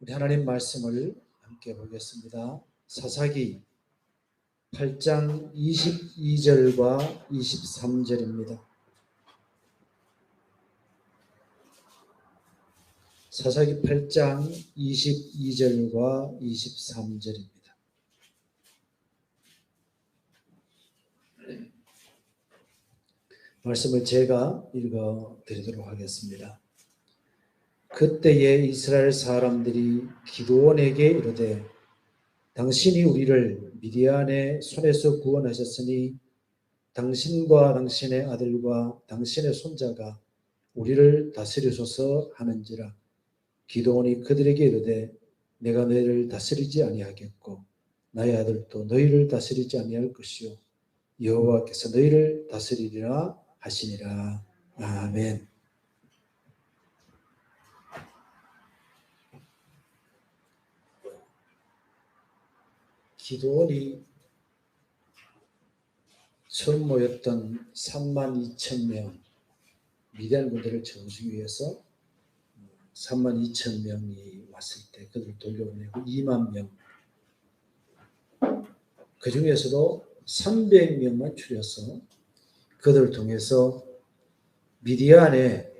우리 하나님 말씀을 함께 보겠습니다. 사사기 8장 22절과 23절입니다. 사사기 8장 22절과 23절입니다. 말씀을 제가 읽어 드리도록 하겠습니다. 그때에 이스라엘 사람들이 기드온에게 이르되 당신이 우리를 미디안의 손에서 구원하셨으니 당신과 당신의 아들과 당신의 손자가 우리를 다스리소서 하는지라. 기드온이 그들에게 이르되 내가 너희를 다스리지 아니하겠고 나의 아들도 너희를 다스리지 아니할 것이요 여호와께서 너희를 다스리리라 하시니라. 아멘. 기드온이 처음 모였던 32,000명 미디안 군대를 정수기 위해서 32,000명이 왔을 때 그들을 돌려보내고 2만 명, 그 중에서도 300명만 추려서 그들을 통해서 미디안에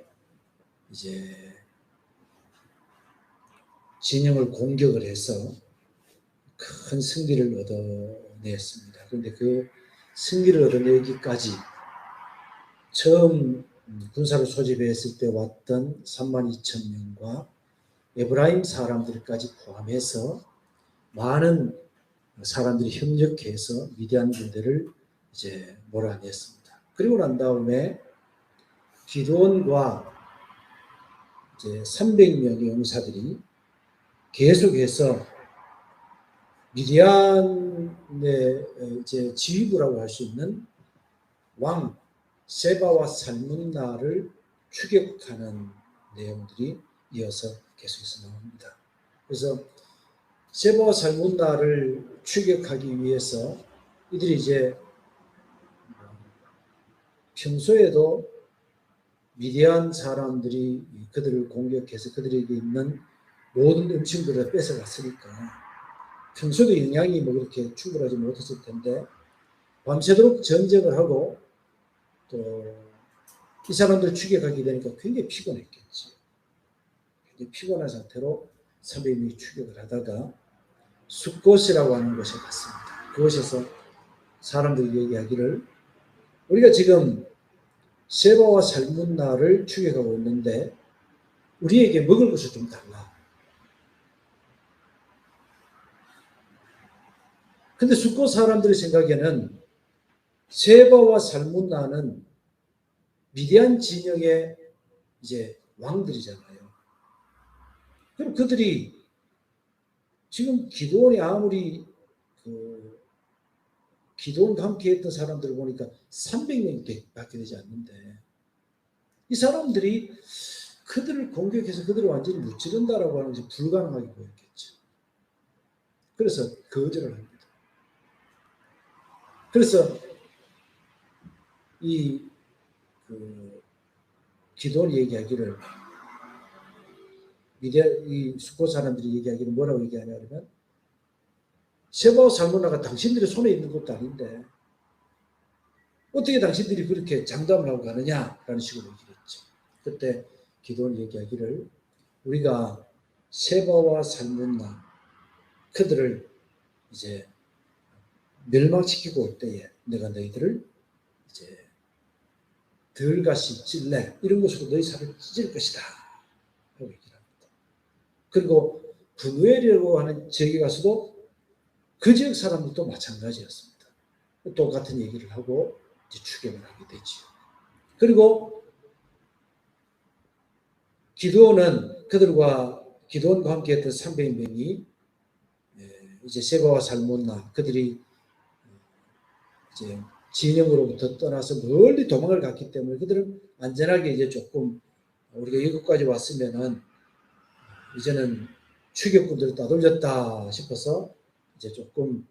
이제 진영을 공격을 해서 큰 승리를 얻어냈습니다. 그런데 그 승리를 얻어내기까지 처음 군사를 소집했을 때 왔던 32,000명과 에브라임 사람들까지 포함해서 많은 사람들이 협력해서 미디안 군대를 이제 몰아냈습니다. 그리고 난 다음에 기드온과 이제 300명의 용사들이 계속해서 미디안의 이제 지휘부라고 할 수 있는 왕 세바와 살문나를 추격하는 내용들이 이어서 계속해서 나옵니다. 그래서 세바와 살문나를 추격하기 위해서 이들이 이제 평소에도 미디안 사람들이 그들을 공격해서 그들에게 있는 모든 음식들을 뺏어갔으니까 평소에도 영양이 뭐 그렇게 충분하지 못했을 텐데 밤새도록 전쟁을 하고 또 이 사람들 추격하게 되니까 굉장히 피곤했겠지. 굉장히 피곤한 상태로 300명이 추격을 하다가 숫곳이라고 하는 곳에 갔습니다. 그곳에서 사람들이 얘기하기를 우리가 지금 세바와 살문나를 추격하고 있는데 우리에게 먹을 것을 좀 달라. 근데 숫곳 사람들의 생각에는 세바와 살문나는 미디안 진영의 이제 왕들이잖아요. 그럼 그들이 지금 기드온이 아무리 기드온과 함께 했던 사람들을 보니까 300명밖에 되지 않는데 이 사람들이 그들을 공격해서 그들을 완전히 무찌른다라고 하는 것이 불가능하게 보였겠죠. 그래서 거절을 합니다. 그래서 이 기드온이 얘기하기를 이 숫곳 사람들이 얘기하기를 뭐라고 얘기하냐면 세바와 살문나가 당신들의 손에 있는 것도 아닌데 어떻게 당신들이 그렇게 장담을 하고 가느냐라는 식으로 얘기를 했죠. 그때 기드온이 얘기하기를 우리가 세바와 살문나 그들을 이제 멸망시키고 올 때에 내가 너희들을 이제 들가시 찔레 이런 것으로 너희 살을 찢을 것이다 하고 얘기를 합니다. 그리고 분우엘이라고 하는 지역에 가서도 그 지역 사람들도 마찬가지였습니다. 똑같은 얘기를 하고 이제 추격을 하게 되죠. 그리고 기드온은 기드온과 함께 했던 300명이 이제 세바와 살문나 그들이 이제 진영으로부터 떠나서 멀리 도망을 갔기 때문에 그들은 안전하게 이제 조금 우리가 이곳까지 왔으면은 이제는 추격군들을 따돌렸다 싶어서 이제 조금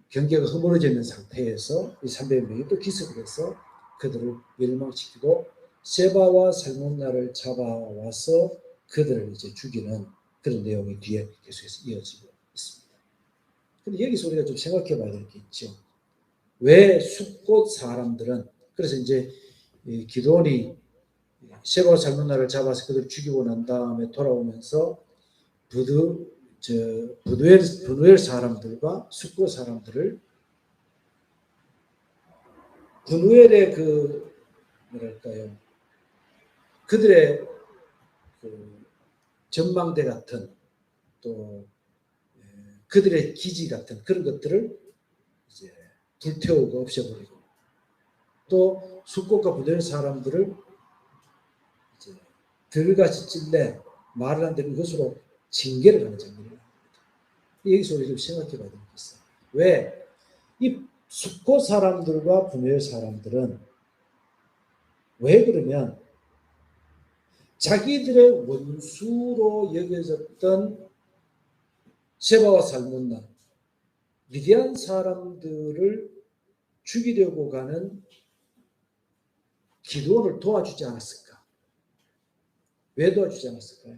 경계가 허물어져 있는 상태에서 이 300명이 또 기습을 해서 그들을 멸망시키고 세바와 살문나를 잡아와서 그들을 이제 죽이는 그런 내용이 뒤에 계속해서 이어지고 있습니다. 근데 여기서 우리가 좀 생각해 봐야 될 게 있죠. 왜 숫곳 사람들은, 그래서 이제 기드온이 세바와 살문나를 잡아서 그들 죽이고 난 다음에 돌아오면서 브누엘 사람들과 숫곳 사람들을 브누엘의 그 뭐랄까요, 그들의 그 전망대 같은, 또 그들의 기지 같은 그런 것들을 이제 불태우고 없애버리고, 또 숫곳과 브누엘 사람들을 이제 들같이 찔러 말을 안 되는 것으로 징계를 하는 장면입니다. 여기서 우리 좀 생각해 봐야 될 게 있어요. 왜 이 숫곳 사람들과 브누엘 사람들은 왜 그러면 자기들의 원수로 여겨졌던 세바와 살문나, 미디안 사람들을 죽이려고 가는 기드온을 도와주지 않았을까? 왜 도와주지 않았을까요?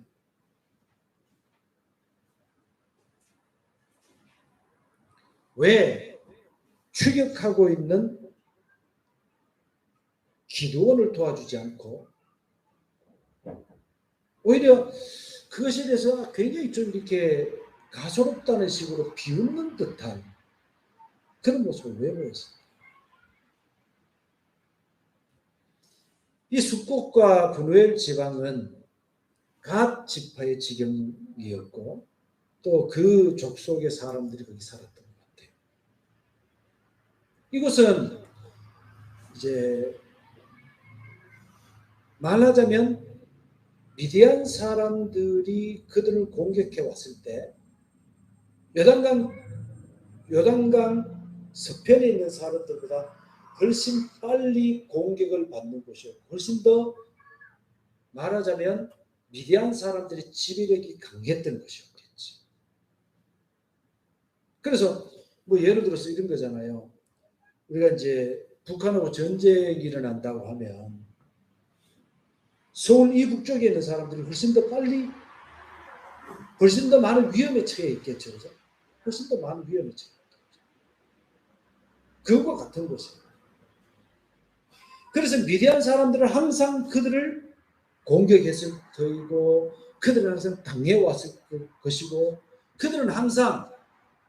왜 추격하고 있는 기드온을 도와주지 않고 오히려 그것에 대해서 굉장히 좀 이렇게 가소롭다는 식으로 비웃는 듯한 그런 모습을 왜 보였습니까? 이 숫곳과 브누엘 지방은 갓 지파의 지경이었고 또 그 족속의 사람들이 거기 살았던 것 같아요. 이곳은 이제 말하자면 미디안 사람들이 그들을 공격해 왔을 때 요단강 서편에 있는 사람들보다 훨씬 빨리 공격을 받는 곳이었고, 훨씬 더 말하자면 미디안 사람들의 지배력이 강했던 것이었겠지. 그래서 뭐 예를 들어서 이런 거잖아요. 우리가 이제 북한하고 전쟁이 일어난다고 하면 서울 이북 쪽에 있는 사람들이 훨씬 더 빨리, 훨씬 더 많은 위험에 처해 있겠죠. 그죠? 훨씬 더 많은 위험에 처해 있겠죠. 그것과 같은 것이에요. 그래서 미디안 사람들은 항상 그들을 공격했을 터이고, 그들은 항상 당해왔을 것이고, 그들은 항상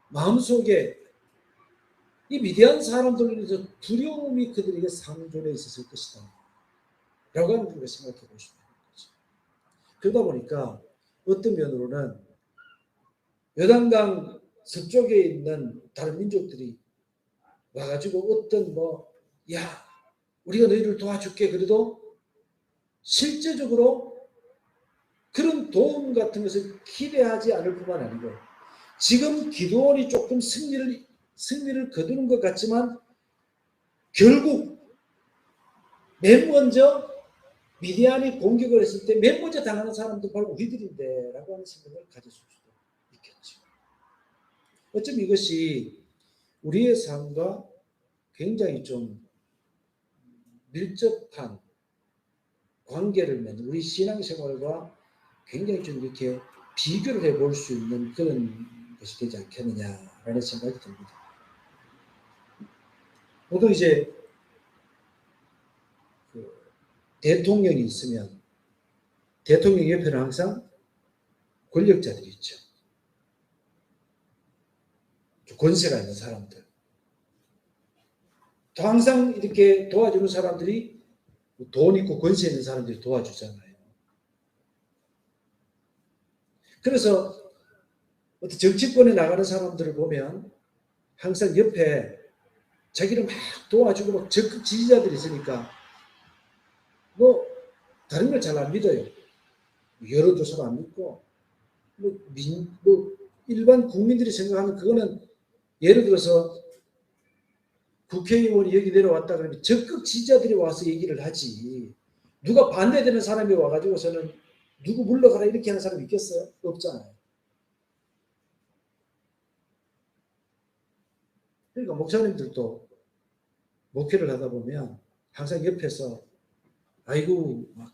마음속에 이 미디안 사람들에 대해서 두려움이 그들에게 상존해 있었을 것이다 라고 하는 우리가 생각해 보시면 되는 거죠. 그러다 보니까 어떤 면으로는 요단강 서쪽에 있는 다른 민족들이 와가지고 어떤 야, 우리가 너희를 도와줄게, 그래도 실제적으로 그런 도움 같은 것을 기대하지 않을 뿐만 아니고, 지금 기드온이 조금 승리를 거두는 것 같지만 결국 맨 먼저 미디안이 공격을 했을 때 맨 먼저 당하는 사람도 바로 우리들인데 라고 하는 생각을 가졌을 수도 있겠죠. 어쩜 이것이 우리의 삶과 굉장히 좀 밀접한 관계를 맺는, 우리 신앙생활과 굉장히 좀 이렇게 비교를 해볼 수 있는 그런 것이 되지 않겠느냐라는 생각이 듭니다. 보통 이제 그 대통령이 있으면 대통령 옆에는 항상 권력자들이 있죠. 권세가 있는 사람들. 또 항상 이렇게 도와주는 사람들이 돈 있고 권세 있는 사람들이 도와주잖아요. 그래서 어떤 정치권에 나가는 사람들을 보면 항상 옆에 자기를 막 도와주고 막 적극 지지자들이 있으니까 뭐 다른 걸 잘 안 믿어요. 여론조사도 안 믿고 뭐 일반 국민들이 생각하는 그거는, 예를 들어서 국회의원이 여기 내려왔다 그러면 적극 지지자들이 와서 얘기를 하지, 누가 반대되는 사람이 와가지고서는 누구 물러가라 이렇게 하는 사람이 있겠어요? 없잖아요. 그러니까 목사님들도 목회를 하다 보면 항상 옆에서 아이고 막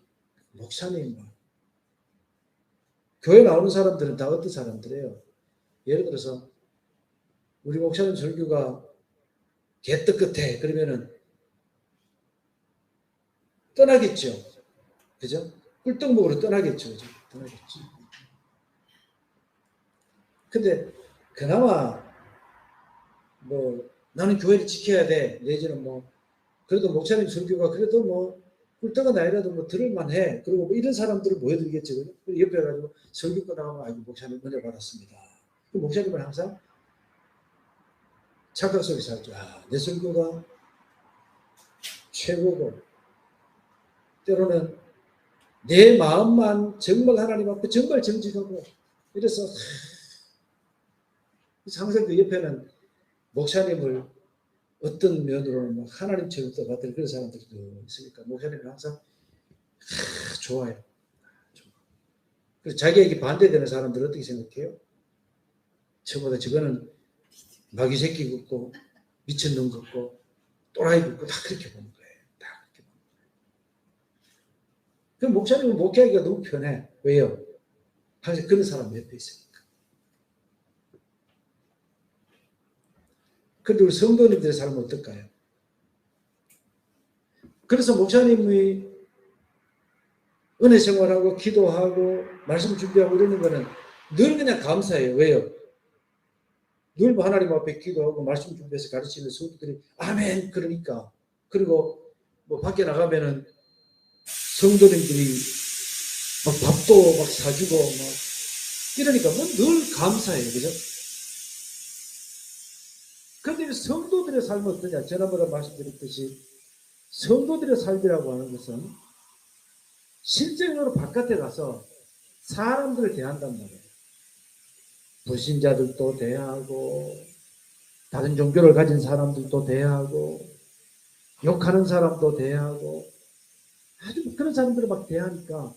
목사님 막 교회 나오는 사람들은 다 어떤 사람들이에요? 예를 들어서 우리 목사님 설교가 개떡 끝에 그러면은 떠나겠죠. 그죠? 꿀떡 먹으러 떠나겠죠. 그죠? 떠나겠죠. 근데 그나마 뭐 나는 교회를 지켜야 돼. 내지는 뭐 그래도 목사님 설교가 그래도 뭐 꿀떡은 아니라도 뭐 들을만 해. 그리고 뭐 이런 사람들을 보여드리겠죠. 그죠? 옆에 가지고 설교 끝나가면 아이고 목사님 은혜 받았습니다. 그 목사님은 항상 착각 속에 살죠. 아, 내 설교가 최고고 때로는 내 마음만 정말 하나님 앞에 정말 정직하고 이래서 항상 그 옆에는 목사님을 어떤 면으로는 하나님처럼 또 받을 그런 사람들도 있으니까 목사님은 항상 좋아요. 그래서 자기에게 반대되는 사람들 어떻게 생각해요? 저보다 저거는 마귀 새끼 같고 미친놈 같고 또라이 같고 다 그렇게 보는 거예요. 다 그렇게 보는 거예요. 그럼 목사님은 목회하기가 너무 편해. 왜요? 항상 그런 사람 옆에 있으니까. 그런데 우리 성도님들의 삶은 어떨까요? 그래서 목사님이 은혜 생활하고 기도하고 말씀 준비하고 이러는 거는 늘 그냥 감사해요. 왜요? 늘 하나님 앞에 기도하고 말씀 준비해서 가르치는 성도들이 아멘 그러니까. 그리고 뭐 밖에 나가면은 성도님들이 막 밥도 막 사주고 막 이러니까 뭐 늘 감사해요. 그죠? 그런데 성도들의 삶은 어떠냐? 지난번에 말씀드렸듯이 성도들의 삶이라고 하는 것은 실제적으로 바깥에 가서 사람들을 대한단 말이에요. 불신자들도 대하고 다른 종교를 가진 사람들도 대하고 욕하는 사람도 대하고 아주 그런 사람들을 막 대하니까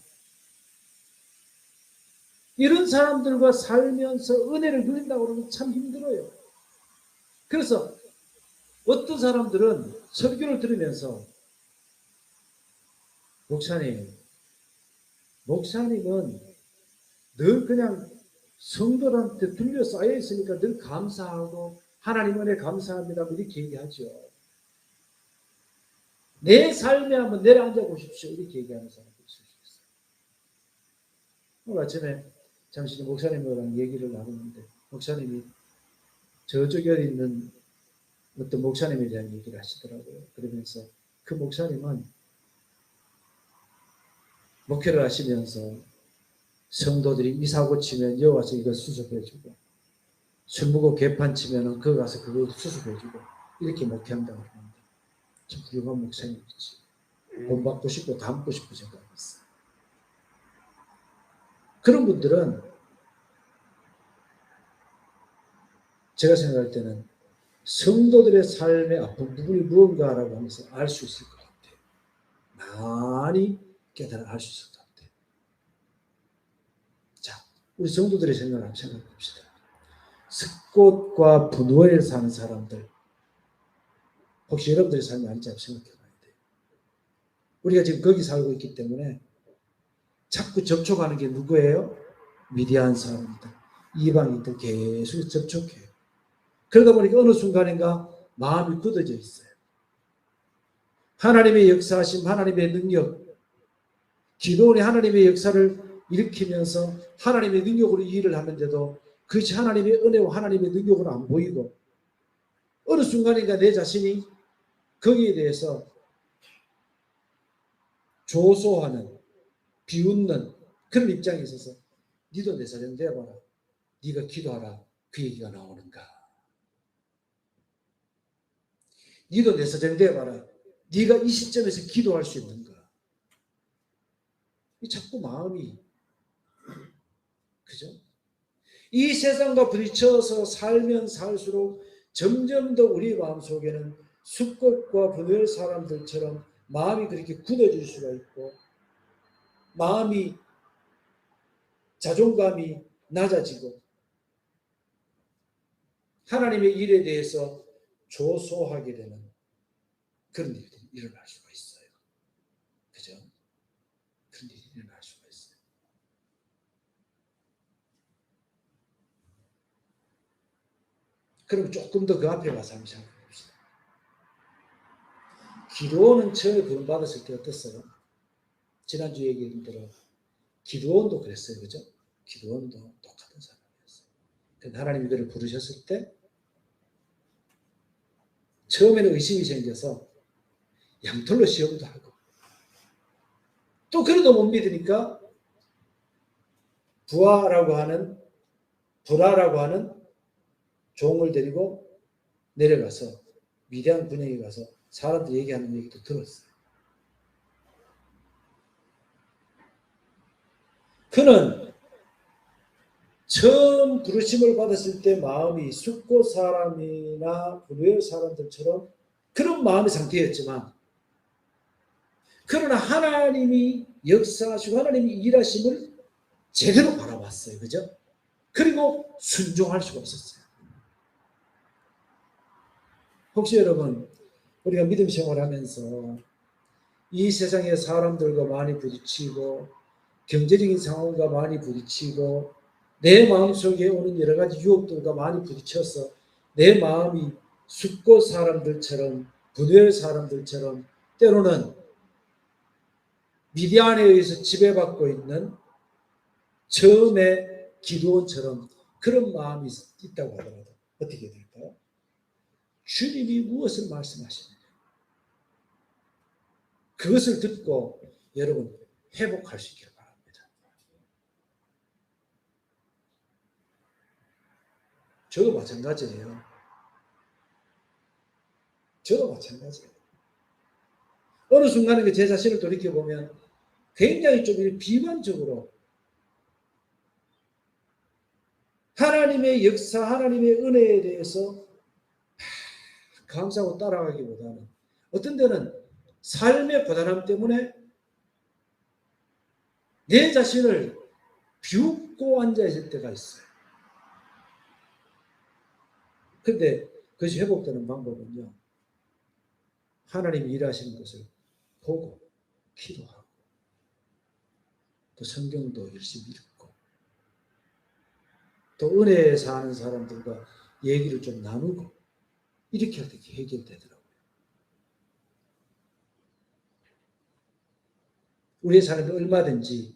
이런 사람들과 살면서 은혜를 누린다고 그러면 참 힘들어요. 그래서 어떤 사람들은 설교를 들으면서 목사님은 늘 그냥 성도들한테 둘러싸여 있으니까 늘 감사하고 하나님 은혜 감사합니다 이렇게 얘기하죠. 내 삶에 한번 내려앉아 보십시오 이렇게 얘기하는 사람도 있을 수 있어요. 오늘 아침에 잠시 목사님이랑 얘기를 나누는데 목사님이 저쪽에 있는 어떤 목사님에 대한 얘기를 하시더라고요. 그러면서 그 목사님은 목회를 하시면서 성도들이 이사고 치면 여와서 이거 수습해주고 술 먹고 개판 치면은 거 가서 그거 수습해주고 이렇게 목회한다고 그러는데 참 훌륭한 목사님이지. 돈 받고 싶고 담고 싶고 생각했어요. 그런 분들은 제가 생각할 때는 성도들의 삶의 아픈 부분이 무언가라고 하면서 알 수 있을 것 같아요. 많이 깨달아 알 수 있을 것 같아요. 자, 우리 성도들의 생각을 한번 생각해 봅시다. 습곤과 분노에 사는 사람들 혹시 여러분들의 삶이 아닌지 한번 생각해 봐야 돼요. 우리가 지금 거기 살고 있기 때문에 자꾸 접촉하는 게 누구예요? 미디어한 사람들, 이방인들 계속 접촉해요. 그러다 보니까 어느 순간인가 마음이 굳어져 있어요. 하나님의 역사하심, 하나님의 능력, 기도원이 하나님의 역사를 일으키면서 하나님의 능력으로 일을 하는데도 그것이 하나님의 은혜와 하나님의 능력으로 안 보이고 어느 순간인가 내 자신이 거기에 대해서 조소하는, 비웃는 그런 입장에 있어서 니도 내 사정 대봐라. 네가 기도하라. 그 얘기가 나오는가. 니도 내 사정 대봐라. 네가 이 시점에서 기도할 수 있는가. 자꾸 마음이 그죠? 이 세상과 부딪혀서 살면 살수록 점점 더 우리 마음속에는 숫꽃과 분열 사람들처럼 마음이 그렇게 굳어질 수가 있고 마음이 자존감이 낮아지고 하나님의 일에 대해서 조소하게 되는 그런 일들이 일어날 수가 있어요. 그죠? 그런 일이 일어날 수가 있어요. 그럼 조금 더 그 앞에 가서 한번 생각해 봅시다. 기드온은 처음에 구원받았을 때 어땠어요? 지난주 얘기한 대로 기드온도 그랬어요. 그죠? 기드온도 똑같은 사람이었어요. 근데 하나님이 그를 부르셨을 때 처음에는 의심이 생겨서 양털로 시험도 하고 또 그래도 못 믿으니까 부라라고 하는 종을 데리고 내려가서 미디안 군영에 가서 사람들 얘기하는 얘기도 들었어요. 그는 처음 부르심을 받았을 때 마음이 숫곳 사람이나 분외 사람들처럼 그런 마음의 상태였지만 그러나 하나님이 역사하시고 하나님이 일하심을 제대로 바라봤어요. 그죠? 그리고 순종할 수가 있었어요. 혹시 여러분 우리가 믿음 생활하면서 이 세상의 사람들과 많이 부딪히고 경제적인 상황과 많이 부딪히고 내 마음속에 오는 여러 가지 유혹들과 많이 부딪혀서 내 마음이 숫곳 사람들처럼 분외 사람들처럼 때로는 미디안에 의해서 지배받고 있는 처음에 기드온처럼 그런 마음이 있다고 하더라도 어떻게 될까요? 주님이 무엇을 말씀하시느냐 그것을 듣고 여러분 회복할 수 있기를 바랍니다. 저도 마찬가지예요. 저도 마찬가지예요. 어느 순간에 제 자신을 돌이켜보면 굉장히 좀 비관적으로 하나님의 역사, 하나님의 은혜에 대해서 감사하고 따라가기보다는 어떤 데는 삶의 고단함 때문에 내 자신을 비웃고 앉아있을 때가 있어요. 그런데 그것이 회복되는 방법은요. 하나님이 일하시는 것을 보고 기도하고 또 성경도 열심히 읽고 또 은혜에 사는 사람들과 얘기를 좀 나누고 이렇게 할 때 해결되더라고요. 우리의 삶은 얼마든지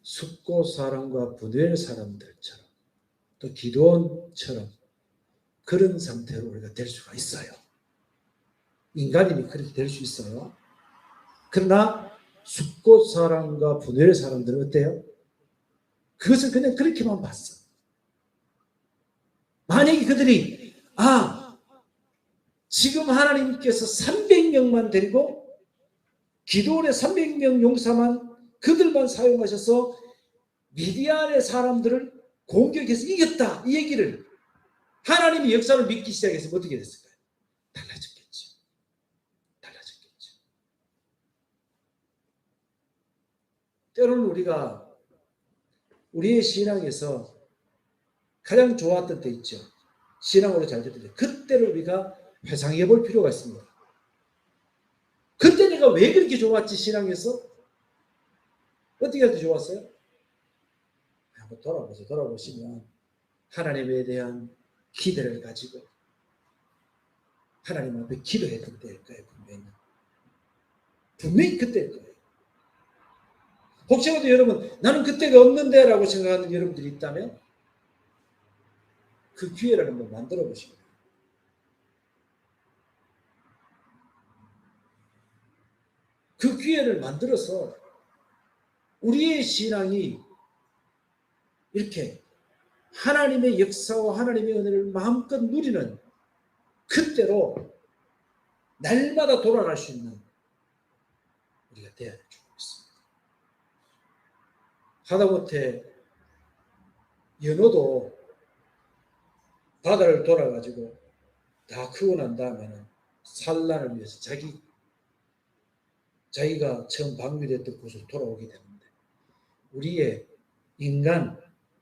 숫곳 사람과 분외 사람들처럼 또 기드온처럼 그런 상태로 우리가 될 수가 있어요. 인간이니 그렇게 될 수 있어요. 그러나 숫곳 사람과 분외 사람들은 어때요? 그것을 그냥 그렇게만 봤어. 만약에 그들이 지금 하나님께서 300명만 데리고 기드온의 300명 용사만 그들만 사용하셔서 미디안의 사람들을 공격해서 이겼다 이 얘기를 하나님의 역사를 믿기 시작했으면 어떻게 됐을까요? 달라졌겠죠. 때로는 우리가 우리의 신앙에서 가장 좋았던 때 있죠. 신앙으로 잘 됐을 때 그때를 우리가 회상해 볼 필요가 있습니다. 그때 내가 왜 그렇게 좋았지 신앙에서? 어떻게 할 때 좋았어요? 한번 돌아보시면 하나님에 대한 기대를 가지고 하나님 앞에 기도했던 때일 거예요. 분명히 그때일 거예요. 혹시라도 여러분 나는 그때가 없는데 라고 생각하는 여러분들이 있다면 그 기회를 한번 만들어 보시고 그 기회를 만들어서 우리의 신앙이 이렇게 하나님의 역사와 하나님의 은혜를 마음껏 누리는 그때로 날마다 돌아갈 수 있는 우리가 되어야 될 줄 믿습니다. 하다못해 연어도 바다를 돌아가지고 다 크고 난 다음에는 산란을 위해서 자기가 처음 방류됐던 곳으로 돌아오게 되는데 우리의 인간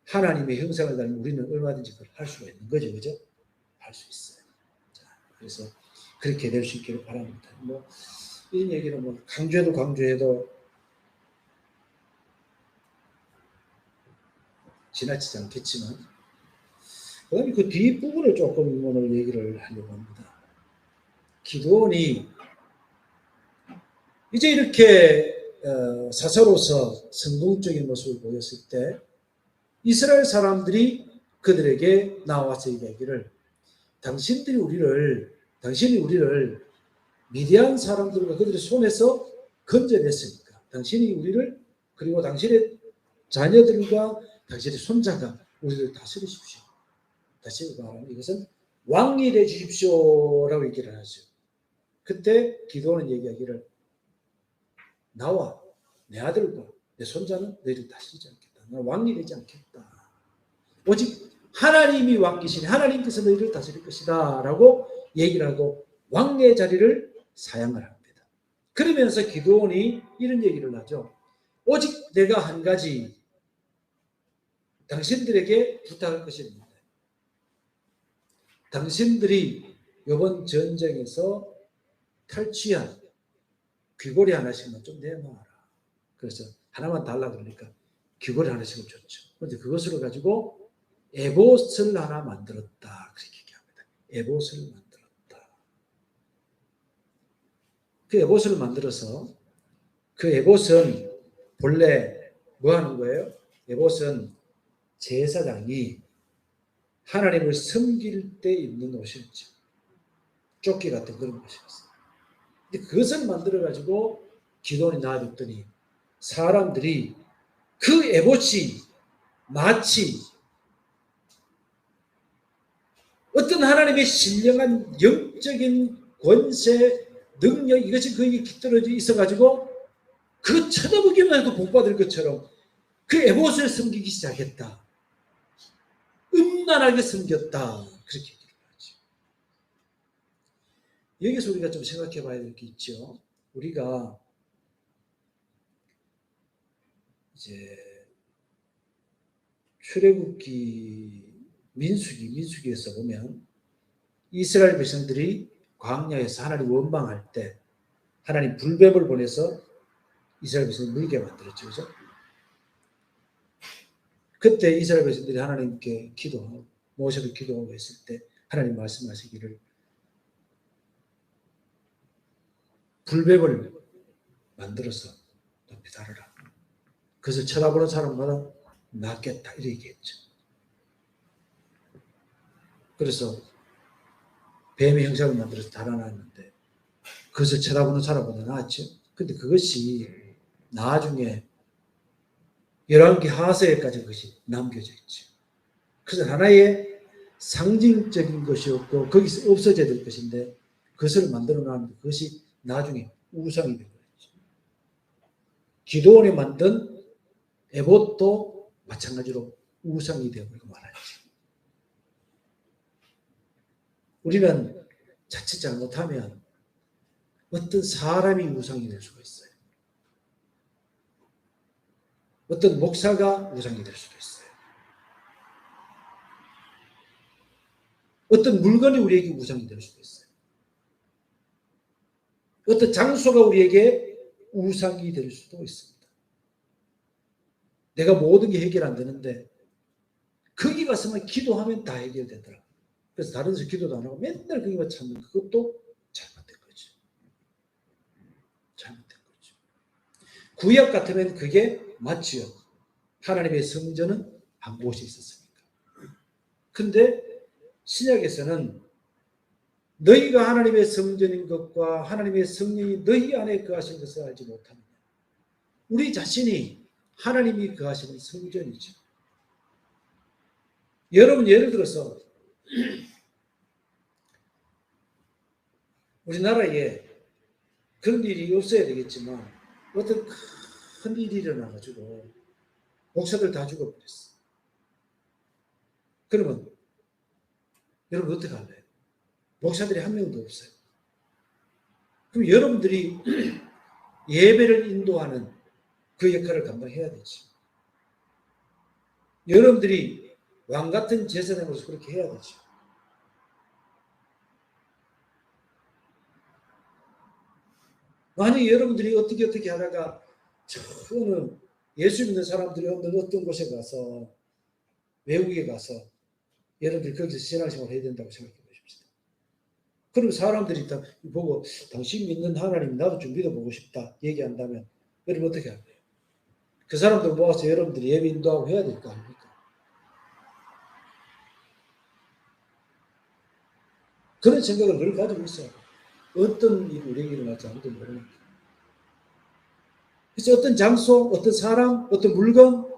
하나님의 형상을 닮은 우리는 얼마든지 그걸 할 수가 있는 거죠. 그죠? 할 수 있어요. 자, 그래서 그렇게 될 수 있기를 바랍니다. 이런 얘기는 강조해도 지나치지 않겠지만 그다음에 그 뒷부분을 조금 오늘 얘기를 하려고 합니다. 기드온이 이제 이렇게 사사로서 성공적인 모습을 보였을 때 이스라엘 사람들이 그들에게 나와서 이야기를 당신이 우리를 미디안 사람들과 그들의 손에서 건져냈으니까 당신이 우리를 그리고 당신의 자녀들과 당신의 손자가 우리를 다스리십시오. 다시 말하면 이것은 왕이 되 주십시오라고 얘기를 하죠. 그때 기도하는 얘기하기를 나와 내 아들과 내 손자는 너희를 다스리지 않겠다. 나 왕이 되지 않겠다. 오직 하나님이 왕이시니 하나님께서 너희를 다스릴 것이다 라고 얘기를 하고 왕의 자리를 사양을 합니다. 그러면서 기드온이 이런 얘기를 하죠. 오직 내가 한 가지 당신들에게 부탁할 것이 있는데 당신들이 이번 전쟁에서 탈취한 귀걸이 하나씩만 좀 내놔라. 그래서 하나만 달라 그러니까 귀걸이 하나씩을 줬죠. 그런데 그것으로 가지고 에봇을 하나 만들었다. 그렇게 얘기합니다. 에봇을 만들었다. 그 에봇을 만들어서 그 에봇은 본래 뭐 하는 거예요? 에봇은 제사장이 하나님을 섬길 때 입는 옷이었죠. 조끼 같은 그런 옷이었어요. 근데 그것을 만들어가지고 기도원에 놔뒀더니 사람들이 그 에봇이 마치 어떤 하나님의 신령한 영적인 권세, 능력 이것이 거기에 깃들어져 있어가지고 그 쳐다보기만 해도 복받을 것처럼 그 에봇을 섬기기 시작했다. 음란하게 섬겼다. 그렇게 얘기를 하죠. 여기서 우리가 좀 생각해 봐야 될 게 있죠. 우리가 이제 출애굽기 민수기에서 보면 이스라엘 백성들이 광야에서 하나님 원망할 때 하나님 불뱀을 보내서 이스라엘 백성을 물게 만들었죠. 그죠? 그때 이스라엘 백성들이 하나님께 기도하고 모세도 기도하고 했을 때 하나님 말씀하시기를 불뱀을 만들어서 높이 달아라. 그것을 쳐다보는 사람마다 낫겠다. 이렇게 얘기했죠. 그래서 뱀의 형상을 만들어서 달아놨는데 그것을 쳐다보는 사람보다 나았죠. 근데 그것이 나중에 11개 하서에까지 그것이 남겨져 있죠. 그래서 하나의 상징적인 것이었고 거기서 없어져야 될 것인데 그것을 만들어 놨는데 그것이 나중에 우상이 된 거죠. 기도원에 만든 에봇도 마찬가지로 우상이 되어버리고 말았죠. 우리는 자칫 잘못하면 어떤 사람이 우상이 될 수가 있어요. 어떤 목사가 우상이 될 수도 있어요. 어떤 물건이 우리에게 우상이 될 수도 있어요. 어떤 장소가 우리에게 우상이 될 수도 있습니다. 내가 모든 게 해결 안 되는데 거기 가서만 기도하면 다 해결되더라. 그래서 다른 데서 기도도 안 하고 맨날 거기만 찾는 그것도 잘못된 거죠. 잘못된 거죠. 구약 같으면 그게 맞지요. 하나님의 성전은 한 곳이 있었으니까. 근데 신약에서는 너희가 하나님의 성전인 것과 하나님의 성령이 너희 안에 거하신 것을 알지 못하느냐. 우리 자신이 하나님이 거하시는 성전이죠. 여러분 예를 들어서 우리나라에 그런 일이 없어야 되겠지만 어떤 큰 일이 일어나가지고 목사들 다 죽어버렸어. 그러면 여러분 어떻게 할래요? 목사들이 한 명도 없어요. 그럼 여러분들이 예배를 인도하는 그 역할을 감당해야 되지. 여러분들이 왕 같은 제사장으로서 그렇게 해야 되지. 만약에 여러분들이 어떻게 하다가 저는 예수 믿는 사람들이 없는 어떤 곳에 가서 외국에 가서 여러분들이 거기서 신앙생활을 해야 된다고 생각해 보십시다. 그럼 사람들이 다 보고 당신 믿는 하나님 나도 좀 믿어보고 싶다 얘기한다면 여러분 어떻게 할까요? 그 사람들 모아서 여러분들이 예배 인도하고 해야 될 거 아닙니까? 그런 생각을 늘 가지고 있어요. 어떤 일이 우리에게 일어날지 아무도 모르니까. 그래서 어떤 장소, 어떤 사람, 어떤 물건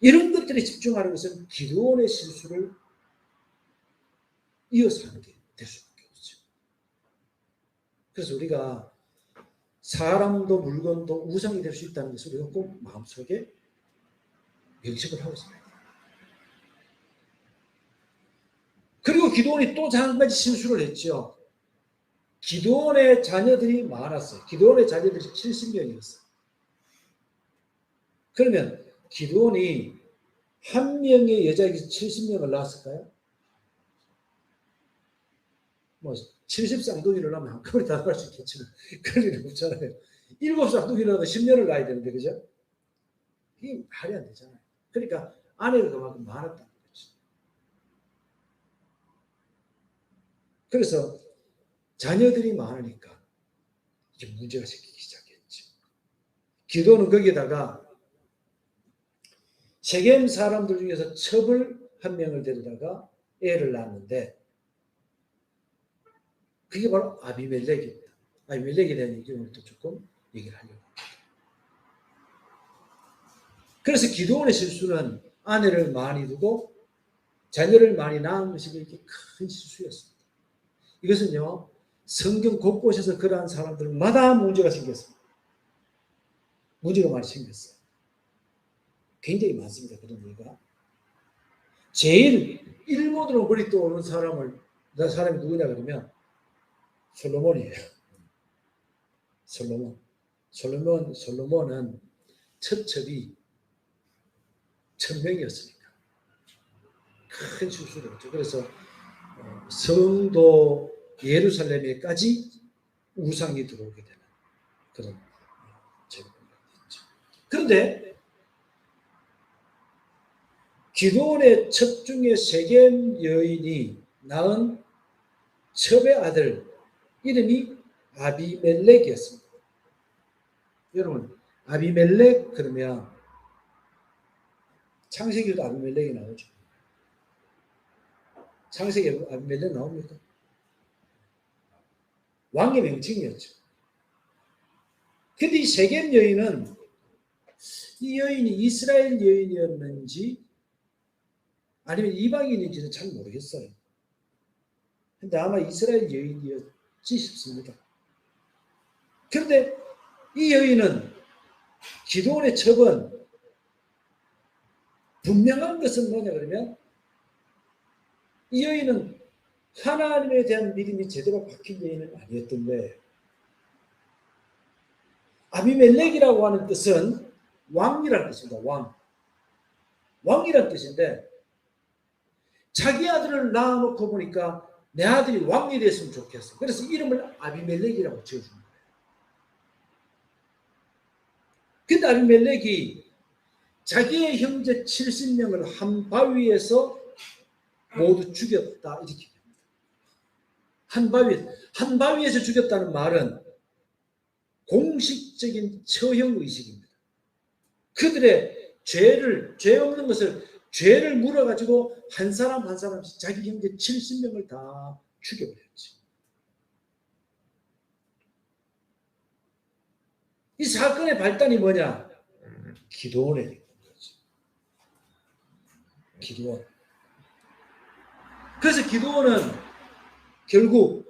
이런 것들에 집중하는 것은 기도원의 실수를 이어서 하는 게 될 수밖에 없죠. 그래서 우리가 사람도 물건도 우상이 될 수 있다는 것을 우리가 꼭 마음속에 명심을 하고 있습니다. 그리고 기도원이 또 한 가지 실수를 했죠. 기도원의 자녀들이 많았어요. 기도원의 자녀들이 70명이었어요. 그러면 기도원이 한 명의 여자에게 70명을 낳았을까요? 뭐 70쌍둥이를 낳으면 한꺼번에 다 낳을 수 있겠지만 그럴 일은 없잖아요. 7쌍둥이를 낳아도 10년을 낳아야 되는데 그죠? 이게 말이 안 되잖아요. 그러니까 아내가 그만큼 많았다는 거죠. 그래서 자녀들이 많으니까 이제 문제가 생기기 시작했죠. 기도는 거기에다가 세겜 사람들 중에서 첩을 한 명을 데려다가 애를 낳았는데 그게 바로 아비멜렉입니다. 아비멜렉에 대한 얘기를 또 조금 얘기를 하려고 합니다. 그래서 기도원의 실수는 아내를 많이 두고 자녀를 많이 낳은 것이 이렇게 큰 실수였습니다. 이것은요, 성경 곳곳에서 그러한 사람들마다 문제가 생겼습니다. 문제가 많이 생겼어요. 굉장히 많습니다. 그런 얘기가. 제일 일본으로 머리 떠오르는 사람이 누구냐 그러면 솔로몬이에요. 솔로몬은 첫 첩이 1000명이었으니까 큰 실수를 했죠. 그래서 성도 예루살렘에까지 우상이 들어오게 되는 그런 제도가 있죠. 그런데 기도원의 첩 중에 세겜 여인이 낳은 첩의 아들 이름이 아비멜렉이었습니다. 여러분 아비멜렉 그러면 창세기에도 아비멜렉이 나오죠. 창세기에 아비멜렉 나옵니까? 왕의 명칭이었죠. 근데 이 세겜 여인은 이 여인이 이스라엘 여인이었는지 아니면 이방인인지는 잘 모르겠어요. 근데 아마 이스라엘 여인이었지 싶습니다. 그런데 이 여인은 기도원의 첩은 분명한 것은 뭐냐 그러면 이 여인은 하나님에 대한 믿음이 제대로 박힌 여인은 아니었던 거예요. 아비멜렉이라고 하는 뜻은 왕이라는 뜻입니다. 왕이라는 뜻인데 자기 아들을 낳아놓고 보니까 내 아들이 왕이 됐으면 좋겠어. 그래서 이름을 아비멜렉이라고 지어준 거예요. 근데 아비멜렉이 자기의 형제 70명을 한 바위에서 모두 죽였다 이렇게 합니다. 한 바위에서 죽였다는 말은 공식적인 처형 의식입니다. 그들의 죄 없는 것을 죄를 물어가지고 한 사람 한 사람씩 자기 형제 70명을 다 죽여버렸지. 이 사건의 발단이 뭐냐? 기도원에 있는 거지. 기도원. 그래서 기도원은 결국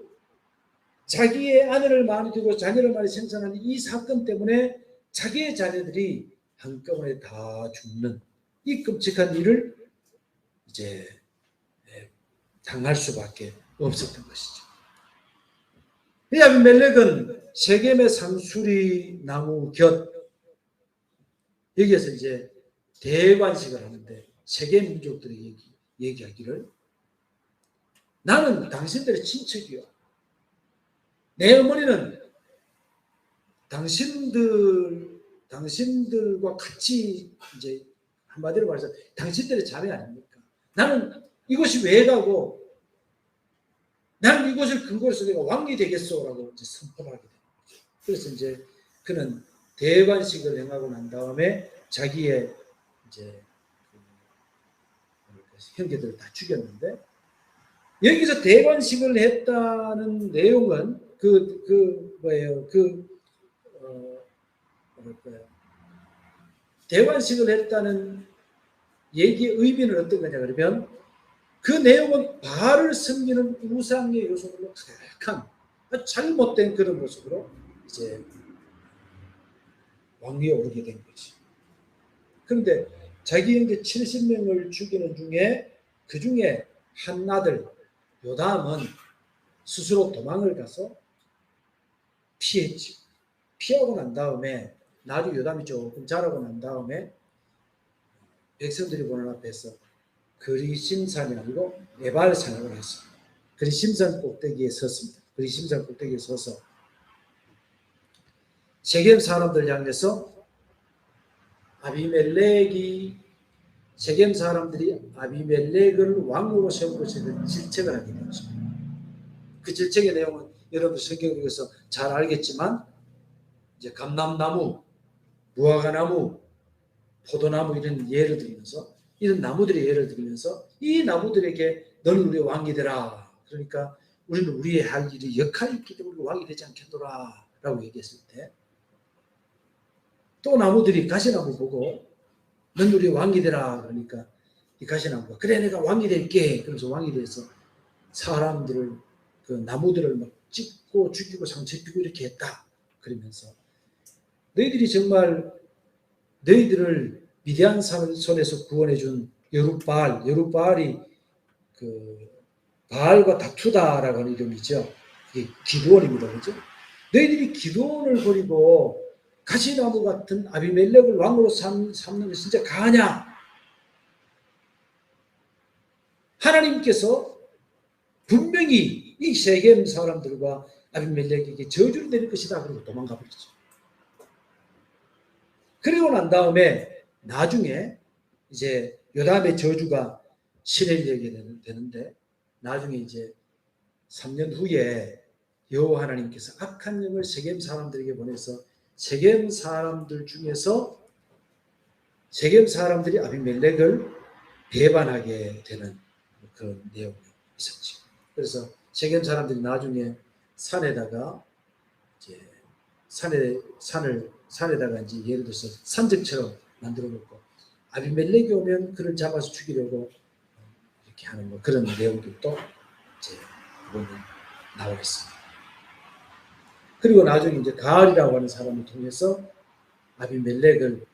자기의 아내를 많이 두고 자녀를 많이 생산하는 이 사건 때문에 자기의 자녀들이 한꺼번에 다 죽는 이 끔찍한 일을 이제 당할 수밖에 없었던 것이죠. 이 아비멜렉은 세겜의 상수리 나무 곁 여기에서 이제 대관식을 하는데 세겜 민족들이 얘기하기를 나는 당신들의 친척이요. 내 어머니는 당신들과 같이 이제 한마디로 말해서 당신들의 자매 아닙니까? 나는 이것이 왜 가고 나는 이것을 근거로 해서 내가 왕이 되겠소라고 이제 선포를 하게 됩니다. 그래서 이제 그는 대관식을 행하고 난 다음에 자기의 이제 형제들을 다 죽였는데 여기서 대관식을 했다는 내용은 뭐예요? 뭐랄까요? 대관식을 했다는 얘기의 의미는 어떤 거냐 그러면 그 내용은 바알을 섬기는 우상의 요소로 가득한 잘못된 그런 모습으로 이제 왕위에 오르게 된 거지. 그런데 자기 형제 70명을 죽이는 중에 그 중에 한 아들 요담은 스스로 도망을 가서 피했지. 피하고 난 다음에 나중에 요담이 조금 자라고 난 다음에 백성들이 보는 앞에서 그리심산이 아니고 에발산을 했습니다. 그리심산 꼭대기에 섰습니다. 그리심산 꼭대기에 서서 세겜 사람들 향해서 아비멜렉이 세겜 사람들이 아비멜렉을 왕으로 세우고 질책을 하게 되었습니다. 그 질책의 내용은 여러분들 성경에서 잘 알겠지만 이제 감람나무, 무화과나무, 포도나무 이런 예를 들면서 이런 나무들의 예를 들면서 이 나무들에게 너는 우리의 왕이 되라. 그러니까 우리는 우리의 할 일이 역할이 있기 때문에 왕이 되지 않겠노라 라고 얘기했을 때 또 나무들이 가시나무 보고 넌 우리의 왕이 되라. 그러니까 이 가시나무가 그래 내가 왕이 될게. 그래서 왕이 돼서 사람들을 그 나무들을 막 찢고 죽이고 상처 입히고 이렇게 했다. 그러면서 너희들이 정말 너희들을 미디안 손에서 구원해준 여룻바알이 그 바알과 다투다라고 하는 이름이죠. 그게 기드온입니다. 그죠? 너희들이 기드온을 버리고 가시나무 같은 아비멜렉을 왕으로 삼는 게 진짜 가하냐? 하나님께서 분명히 이 세겜 사람들과 아비멜렉에게 저주를 내릴 것이다. 그리고 도망가 버리죠. 그리고 난 다음에 나중에 이제 요담의 저주가 실현되게 되는데 나중에 이제 3년 후에 여호와 하나님께서 악한 영을 세겜 사람들에게 보내서 세겜 사람들 중에서 세겜 사람들이 아비멜렉을 배반하게 되는 그런 내용이 있었죠. 그래서 세겜 사람들이 나중에 산에다가 이제 산에다가 이제 예를 들어서 산적처럼 만들어 놓고 아비멜렉이 오면 그를 잡아서 죽이려고 이렇게 하는 뭐 그런 내용들도 이제 보면 나와 있습니다. 그리고 나중에 이제 가알이라고 하는 사람을 통해서 아비멜렉을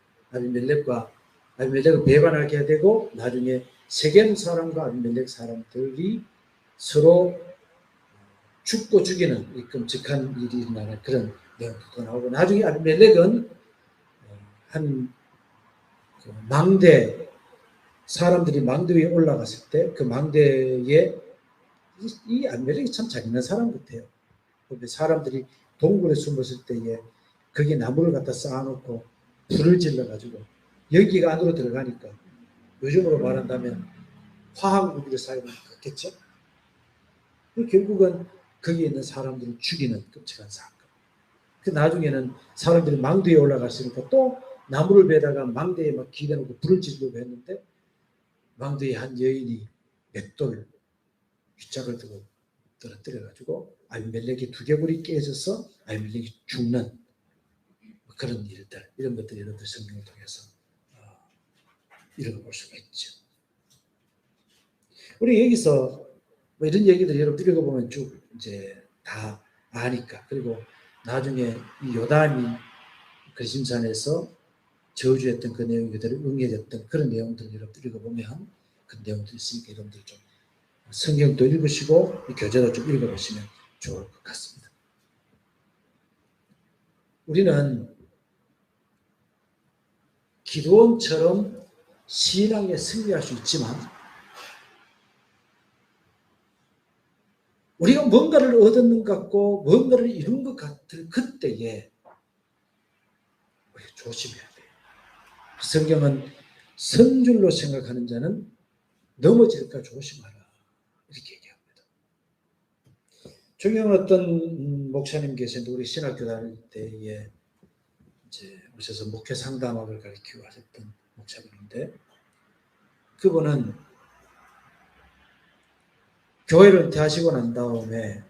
배반하게 되고 나중에 세겜 사람과 아비멜렉 사람들이 서로 죽고 죽이는 이 끔찍한 일이 일어나는 그런 내용도 나오고 나중에 아비멜렉은 한 망대 사람들이 망대 위에 올라갔을 때 그 망대에 이 아비멜렉이 참 잔인한 사람 같아요. 사람들이 동굴에 숨었을 때에 거기에 나무를 갖다 쌓아놓고 불을 질러가지고 여기가 안으로 들어가니까 요즘으로 말한다면 화학 무기를 사용하는 거겠죠. 결국은 거기에 있는 사람들을 죽이는 끔찍한 사건. 그 나중에는 사람들이 망대에 올라갔으니까 또 나무를 베다가 망대에 막 기대놓고 불을 지르려고 했는데 망대에 한 여인이 맷돌 윗짝을 들고 떨어뜨려가지고 아비멜렉의 두개골이 깨져서 아비멜렉이 죽는 그런 일들, 이런 것들이 여러분들 성경을 통해서 읽어볼 수가 있죠. 우리 여기서 뭐 이런 얘기들 여러분 읽어보면 쭉 이제 다 아니까. 그리고 나중에 이 요담이 그리심산에서 저주했던 그 내용 그대로 응해졌던 그런 내용들을 여러분들 읽어보면 그 내용들이 있으니까 여러분들 좀 성경도 읽으시고 교재도 좀 읽어보시면 좋을 것 같습니다. 우리는 기드온처럼 신앙에 승리할 수 있지만 우리가 뭔가를 얻었는 것 같고 뭔가를 이룬 것 같을 그때에 조심해야 돼요. 성경은 성줄로 생각하는 자는 넘어질까 조심하라. 이렇게 얘기합니다. 중요한 어떤 목사님 계신데 우리 신학교 다닐 때에 이제 오셔서 목회 상담학을 가르치고 하셨던 목사님인데 그분은 교회를 은퇴하시고 난 다음에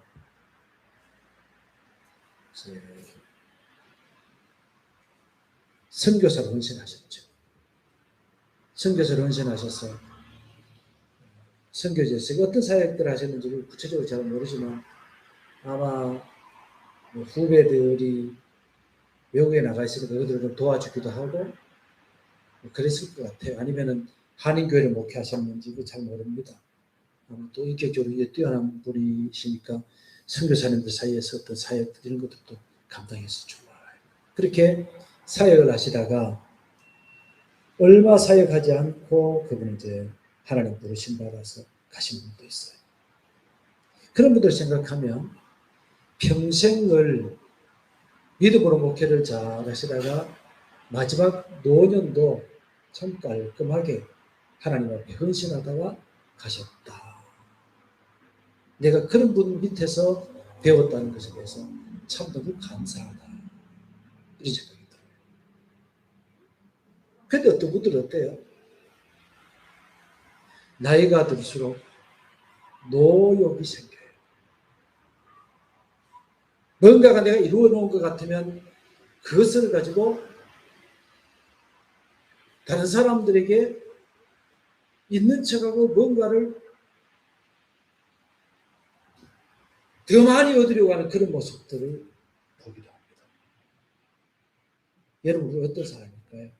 선교사로 헌신하셨죠. 선교사로 헌신하셔서 선교지에서 어떤 사역들을 하셨는지 구체적으로 잘 모르지만 아마 뭐 후배들이 외국에 나가 있으니까 그들을 좀 도와주기도 하고 뭐 그랬을 것 같아요. 아니면은 한인교회를 목회하셨는지 잘 모릅니다. 또 인격적으로 뛰어난 분이시니까 선교사님들 사이에서 어떤 사역 이런 것들도 감당해서 좋아요. 그렇게 사역을 하시다가 얼마 사역하지 않고 그분은 이제 하나님 부르심 받아서 가신 분도 있어요. 그런 분들 생각하면 평생을 믿음으로 목회를 잘 하시다가 마지막 노년도 참 깔끔하게 하나님 앞에 헌신하다가 가셨다. 내가 그런 분 밑에서 배웠다는 것에 대해서 참 너무 감사하다. 이런 생각이 들어요. 근데 어떤 분들은 어때요? 나이가 들수록 노욕이 생겨요. 뭔가가 내가 이루어 놓은 것 같으면 그것을 가지고 다른 사람들에게 있는 척하고 뭔가를 더 많이 얻으려고 하는 그런 모습들을 보기도 합니다. 여러분, 우리 어떤 사람일까요?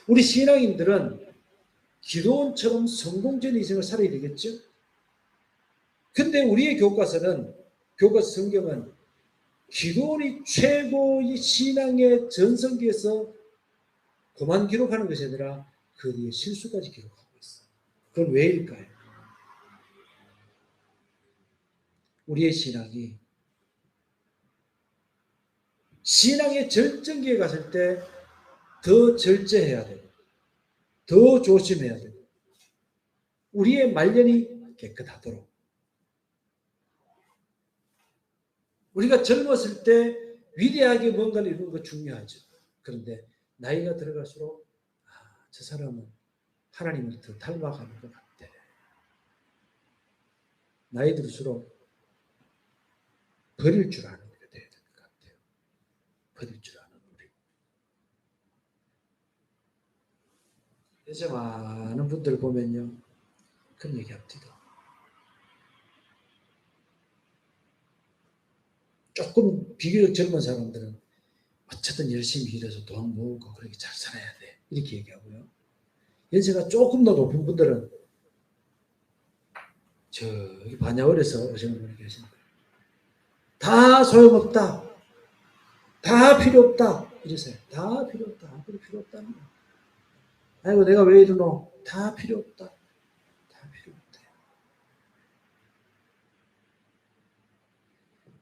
우리 신앙인들은 기도원처럼 성공적인 인생을 살아야 되겠죠? 근데 우리의 교과서 성경은 기도원이 최고의 신앙의 전성기에서 그만 기록하는 것이 아니라 그 뒤에 실수까지 기록하고 있어요. 그건 왜일까요? 우리의 신앙의 절정기에 갔을 때 더 절제해야 되고 더 조심해야 되고 우리의 말년이 깨끗하도록 우리가 젊었을 때 위대하게 뭔가를 이루는 거 중요하죠. 그런데 나이가 들어갈수록 저 사람은 하나님을 더 닮아가는 것 같아. 나이 들수록 버릴 줄 아는 우리가 돼야 될 것 같아요. 버릴 줄 아는 우리. 요새 많은 분들 보면요. 그런 얘기합니다. 조금 비교적 젊은 사람들은 어쨌든 열심히 일해서 돈 모으고 그렇게 잘 살아야 돼. 이렇게 얘기하고요. 연세가 조금 더 높은 분들은 저기 반야월에서 오시는 분이 계십니다. 다 소용없다. 다 필요 없다. 이러세요. 다 필요 없다. 아무리 필요 없다는 거야. 아이고 내가 왜 이러노. 다 필요 없다. 다 필요 없다.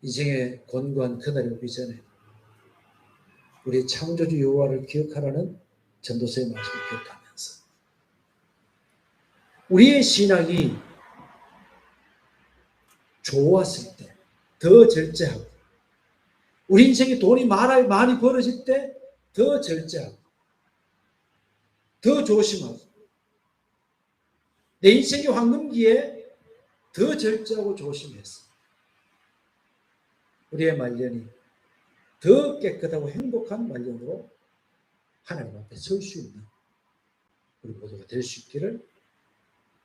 인생의 권고한 그날이 오기 전에 우리 창조주 여호와를 기억하라는 전도서의 말씀을 기억하면서 우리의 신앙이 좋았을 때 더 절제하고 우리 인생에 돈이 많이 벌어질 때 더 절제하고 더 조심하고 내 인생의 황금기에 더 절제하고 조심해서 우리의 말년이 더 깨끗하고 행복한 말년으로 하나님 앞에 설 수 있는 우리 모두가 될 수 있기를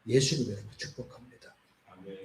예수님의 이름으로 축복합니다.